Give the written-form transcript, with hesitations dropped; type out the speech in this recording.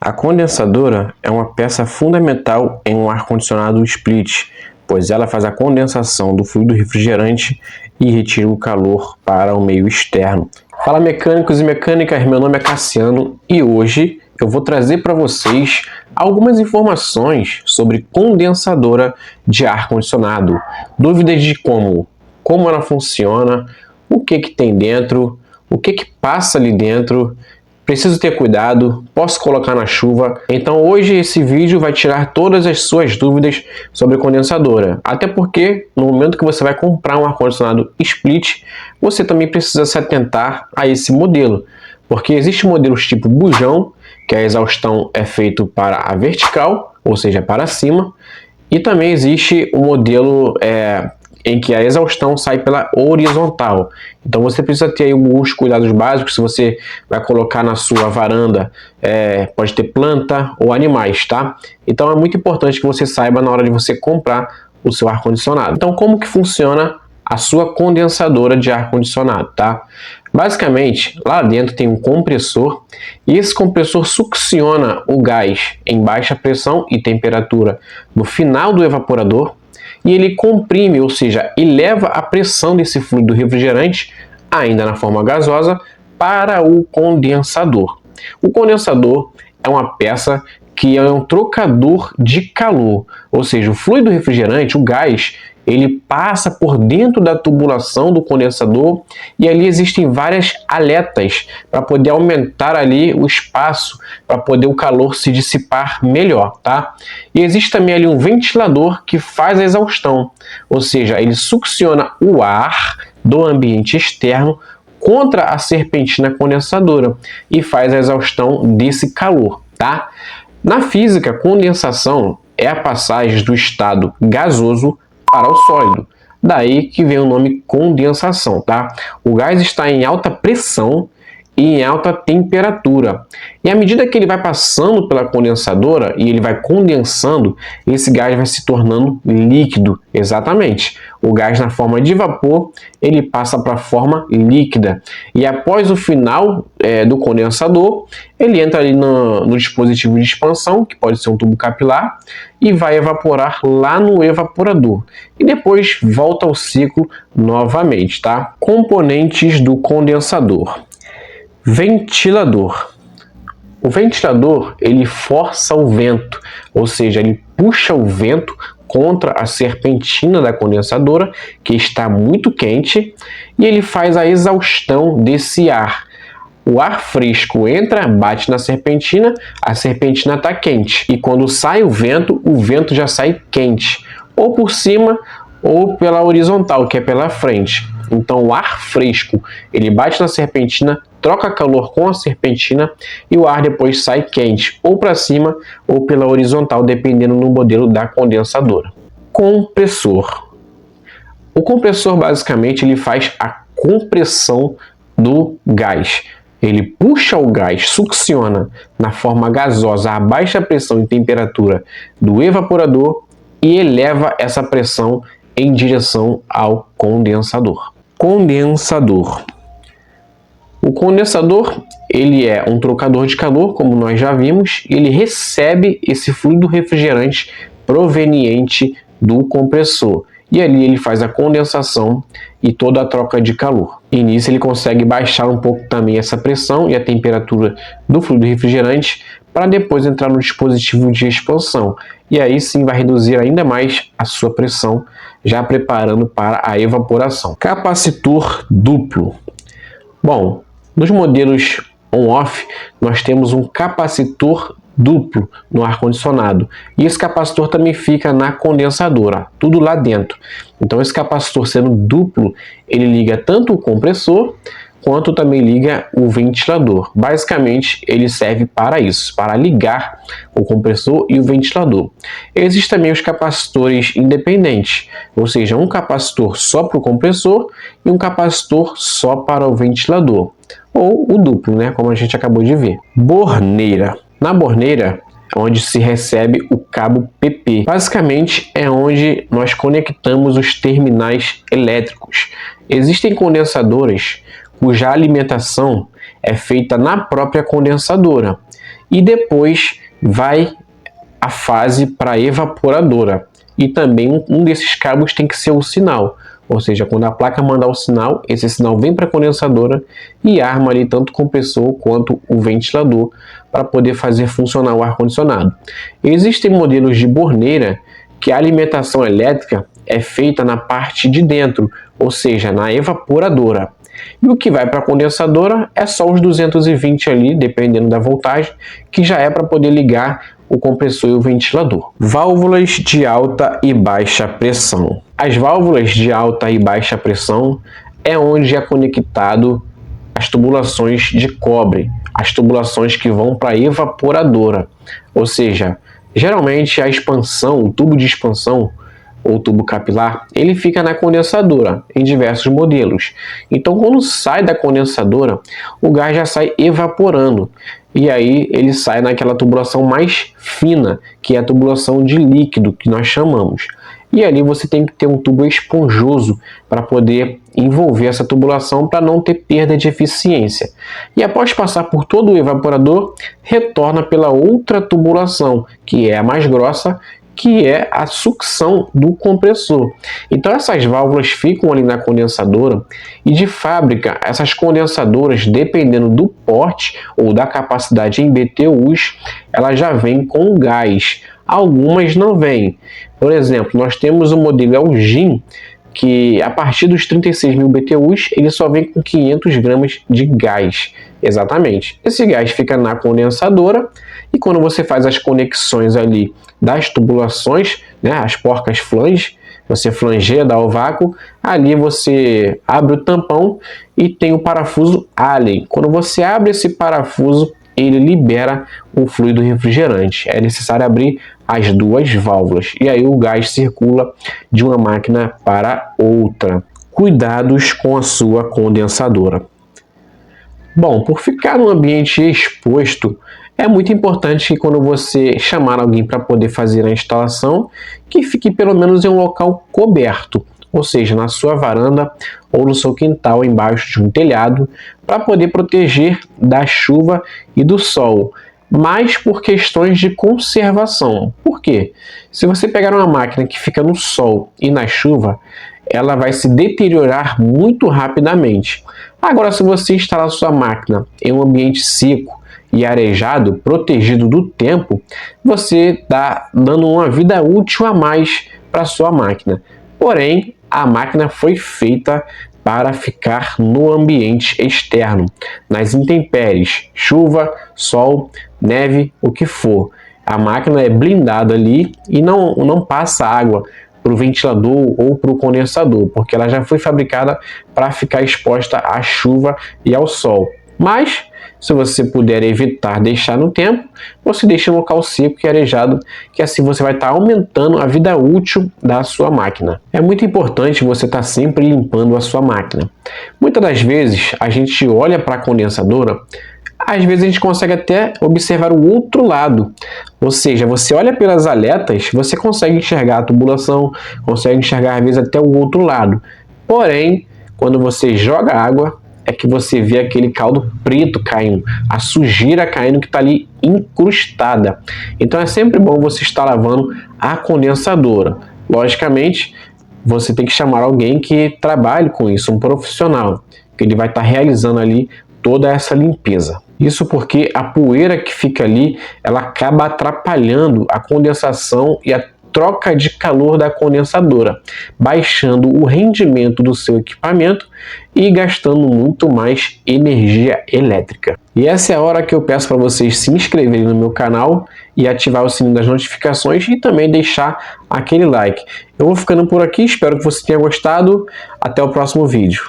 A condensadora é uma peça fundamental em um ar-condicionado split, pois ela faz a condensação do fluido refrigerante e retira o calor para o meio externo. Fala mecânicos e mecânicas, meu nome é Cassiano e hoje eu vou trazer para vocês algumas informações sobre condensadora de ar-condicionado. Dúvidas de como ela funciona, o que tem dentro, o que passa ali dentro. Preciso ter cuidado, posso colocar na chuva. Então hoje esse vídeo vai tirar todas as suas dúvidas sobre condensadora. Até porque no momento que você vai comprar um ar-condicionado split, você também precisa se atentar a esse modelo. Porque existem modelos tipo bujão, que a exaustão é feito para a vertical, ou seja, para cima. E também existe o modelo em que a exaustão sai pela horizontal. Então você precisa ter aí alguns cuidados básicos. Se você vai colocar na sua varanda, pode ter planta ou animais, tá? Então é muito importante que você saiba na hora de você comprar o seu ar-condicionado. Então como que funciona a sua condensadora de ar-condicionado, tá? Basicamente, lá dentro tem um compressor e esse compressor succiona o gás em baixa pressão e temperatura no final do evaporador e ele comprime, ou seja, eleva a pressão desse fluido refrigerante, ainda na forma gasosa, para o condensador. O condensador é uma peça que é um trocador de calor, ou seja, o fluido refrigerante, o gás, ele passa por dentro da tubulação do condensador e ali existem várias aletas para poder aumentar ali o espaço, para poder o calor se dissipar melhor, tá? E existe também ali um ventilador que faz a exaustão, ou seja, ele succiona o ar do ambiente externo contra a serpentina condensadora e faz a exaustão desse calor, tá? Na física, condensação é a passagem do estado gasoso para o sólido. Daí que vem o nome condensação, tá? O gás está em alta pressão e em alta temperatura. E à medida que ele vai passando pela condensadora e ele vai condensando, esse gás vai se tornando líquido. Exatamente. O gás na forma de vapor, ele passa para a forma líquida. E após o final do condensador, ele entra ali no dispositivo de expansão, que pode ser um tubo capilar, e vai evaporar lá no evaporador. E depois volta ao ciclo novamente, tá? Componentes do condensador. Ventilador. O ventilador, ele força o vento, ou seja, ele puxa o vento contra a serpentina da condensadora, que está muito quente, e ele faz a exaustão desse ar. O ar fresco entra, bate na serpentina, a serpentina está quente. E quando sai o vento já sai quente, ou por cima ou pela horizontal, que é pela frente. Então o ar fresco, ele bate na serpentina, troca calor com a serpentina e o ar depois sai quente, ou para cima ou pela horizontal, dependendo do modelo da condensadora. Compressor. O compressor basicamente ele faz a compressão do gás. Ele puxa o gás, succiona na forma gasosa a baixa pressão e temperatura do evaporador e eleva essa pressão em direção ao condensador. Condensador. O condensador, ele é um trocador de calor, como nós já vimos, e ele recebe esse fluido refrigerante proveniente do compressor. E ali ele faz a condensação e toda a troca de calor. E nisso ele consegue baixar um pouco também essa pressão e a temperatura do fluido refrigerante para depois entrar no dispositivo de expansão. E aí sim vai reduzir ainda mais a sua pressão, já preparando para a evaporação. Capacitor duplo. Bom, nos modelos on-off nós temos um capacitor duplo no ar-condicionado e esse capacitor também fica na condensadora, tudo lá dentro. Então esse capacitor sendo duplo, ele liga tanto o compressor quanto também liga o ventilador. Basicamente ele serve para isso, para ligar o compressor e o ventilador. Existem também os capacitores independentes, ou seja, um capacitor só para o compressor e um capacitor só para o ventilador, ou o duplo, né, como a gente acabou de ver. Borneira. Na borneira, onde se recebe o cabo PP. Basicamente é onde nós conectamos os terminais elétricos. Existem condensadoras cuja alimentação é feita na própria condensadora. e depois vai a fase para evaporadora. E também um desses cabos tem que ser o sinal, ou seja, quando a placa mandar o sinal, esse sinal vem para a condensadora e arma ali tanto o compressor quanto o ventilador para poder fazer funcionar o ar-condicionado. Existem modelos de borneira que a alimentação elétrica é feita na parte de dentro, ou seja, na evaporadora. E o que vai para a condensadora é só os 220 ali, dependendo da voltagem, que já é para poder ligar o compressor e o ventilador. Válvulas de alta e baixa pressão. As válvulas de alta e baixa pressão é onde é conectado as tubulações de cobre, as tubulações que vão para a evaporadora. Ou seja, geralmente a expansão, o tubo de expansão ou tubo capilar, ele fica na condensadora em diversos modelos. Então, quando sai da condensadora, o gás já sai evaporando. E aí ele sai naquela tubulação mais fina, que é a tubulação de líquido, que nós chamamos. E ali você tem que ter um tubo esponjoso para poder envolver essa tubulação para não ter perda de eficiência. E após passar por todo o evaporador, retorna pela outra tubulação, que é a mais grossa, que é a sucção do compressor. Então essas válvulas ficam ali na condensadora e de fábrica essas condensadoras, dependendo do porte ou da capacidade em BTUs, elas já vêm com gás. Algumas não vêm. Por exemplo, nós temos o modelo Elgin, que a partir dos 36.000 BTUs ele só vem com 500 gramas de gás. Exatamente. Esse gás fica na condensadora e quando você faz as conexões ali das tubulações, né, as porcas flange, você flangeia, dá o vácuo, ali você abre o tampão e tem o parafuso Allen. Quando você abre esse parafuso, ele libera o fluido refrigerante. É necessário abrir as duas válvulas e aí o gás circula de uma máquina para outra. Cuidados com a sua condensadora. Bom, por ficar num ambiente exposto, é muito importante que quando você chamar alguém para poder fazer a instalação, que fique pelo menos em um local coberto, ou seja, na sua varanda ou no seu quintal embaixo de um telhado, para poder proteger da chuva e do sol, mas por questões de conservação. Por quê? Se você pegar uma máquina que fica no sol e na chuva, ela vai se deteriorar muito rapidamente. Agora, se você instalar sua máquina em um ambiente seco e arejado, protegido do tempo, você está dando uma vida útil a mais para sua máquina. Porém, a máquina foi feita para ficar no ambiente externo, nas intempéries, chuva, sol, neve, o que for. A máquina é blindada ali e não passa água para o ventilador ou para o condensador, porque ela já foi fabricada para ficar exposta à chuva e ao sol. Mas, se você puder evitar deixar no tempo, você deixa no local seco e arejado, que assim você vai estar aumentando a vida útil da sua máquina. É muito importante você estar sempre limpando a sua máquina. Muitas das vezes, a gente olha para a condensadora, às vezes a gente consegue até observar o outro lado, ou seja, você olha pelas aletas, você consegue enxergar a tubulação, consegue enxergar às vezes até o outro lado. Porém, quando você joga água, é que você vê aquele caldo preto caindo, a sujeira caindo que está ali incrustada. Então é sempre bom você estar lavando a condensadora. Logicamente, você tem que chamar alguém que trabalhe com isso, um profissional, que ele vai estar realizando ali toda essa limpeza. Isso porque a poeira que fica ali, ela acaba atrapalhando a condensação e a troca de calor da condensadora, baixando o rendimento do seu equipamento e gastando muito mais energia elétrica. E essa é a hora que eu peço para vocês se inscreverem no meu canal e ativar o sininho das notificações e também deixar aquele like. Eu vou ficando por aqui, espero que você tenha gostado. Até o próximo vídeo.